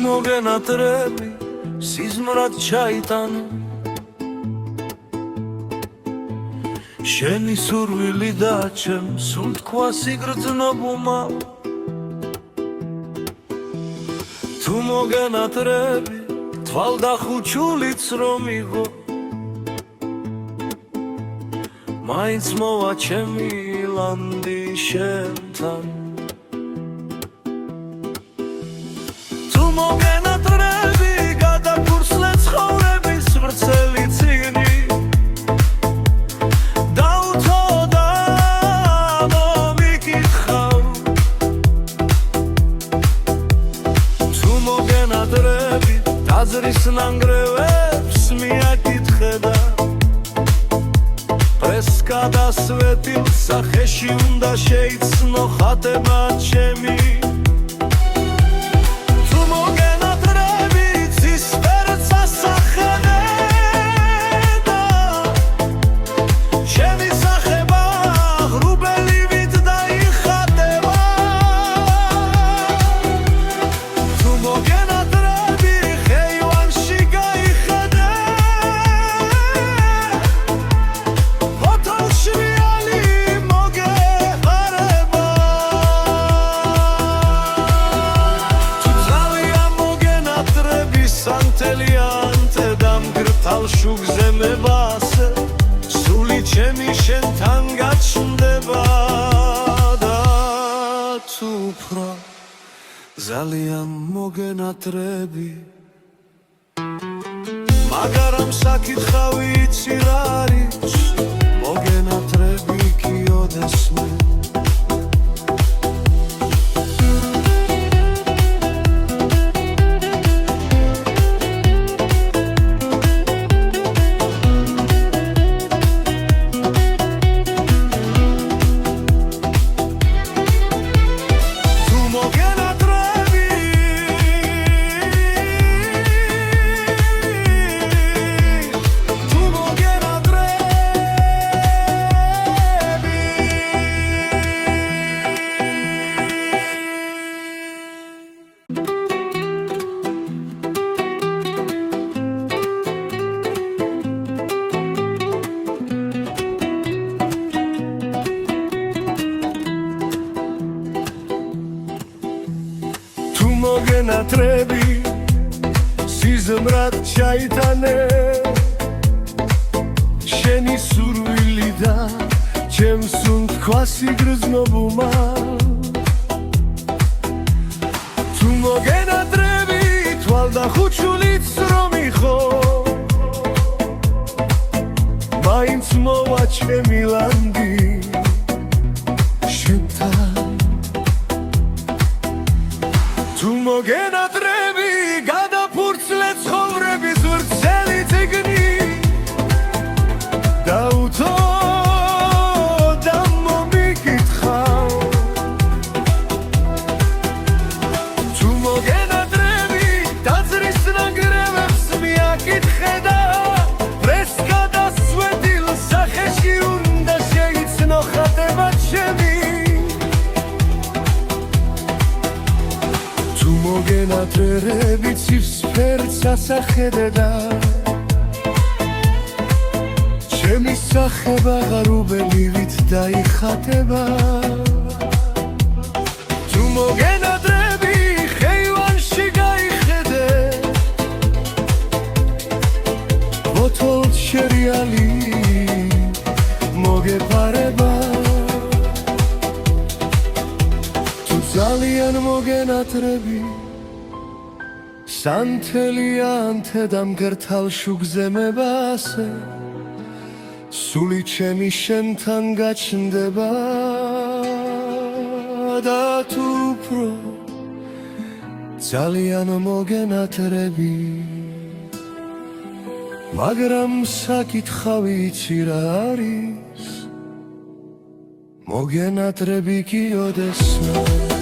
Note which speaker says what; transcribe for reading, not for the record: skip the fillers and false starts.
Speaker 1: მოგენატრები სიზმრად ჩაიტანო შენი სურვილი და ჩემ სულ თქვა სიგრძნობუმა თუ მოგენატრები თვალდახუჩულიც რომ იყო მაინც მოვა ჩემი ლანდი შენთან თუ მოგენატრები გადაგურსლე ცხოვრების ვრცელი წიგნი აზრის ნანგრევებს მიაკითხე და პრეს გადასვეტილ სახეში უნდა შეიცნო ხატება ჩემი თუ მოგენატრები ცისფერს ასახენე და ჩემი სახება ღრუბელივით დაიხატება თუ მოგენატრები სანთელიანთე დამგრთალ შუგზე მებასე სული ჩემი შენთან გაჩნდება და თუ უფრო ძალიან მოგენატრები მაგრამ საკითხავი იცი რა არის მოგენატრები კიოდესმე მოგენატრები სიზმრად ჩაიტანე შენი სურვილი და ჩემს თქვა სიგრძნობუმა თუ მოგენატრები თვალდახუჩულიც რომ იყო მაინც მოვა ჩემი ლანდი თუ მოგენატრები გადაფურცლე ცხოვრების ვრცელი წიგნი დაუთო და მომიკითხავ თუ მოგენატრები ტაძრის ნანგრევებს მიაკითხე და პრეს გადასვეტილ სახეში უნდა შეიცნო ხატება ჩემი მოგენატრები ცისფერს ასახენე და ჩემი სახება ღრუბელივით დაიხატება თუ მოგენატრები ხეივანში გაიხედე ბოთოლ შერიალი მოგეპარება თუ ძალიან მოგენატრები სანთელიანთე დამგრთალ შუგზე მებასე სული ჩემი შენთან გაჩნდება და თუ უფრო ძალიან მოგენატრები მაგრამ საკითხავი იცი რა არის მოგენატრები კიოდესმე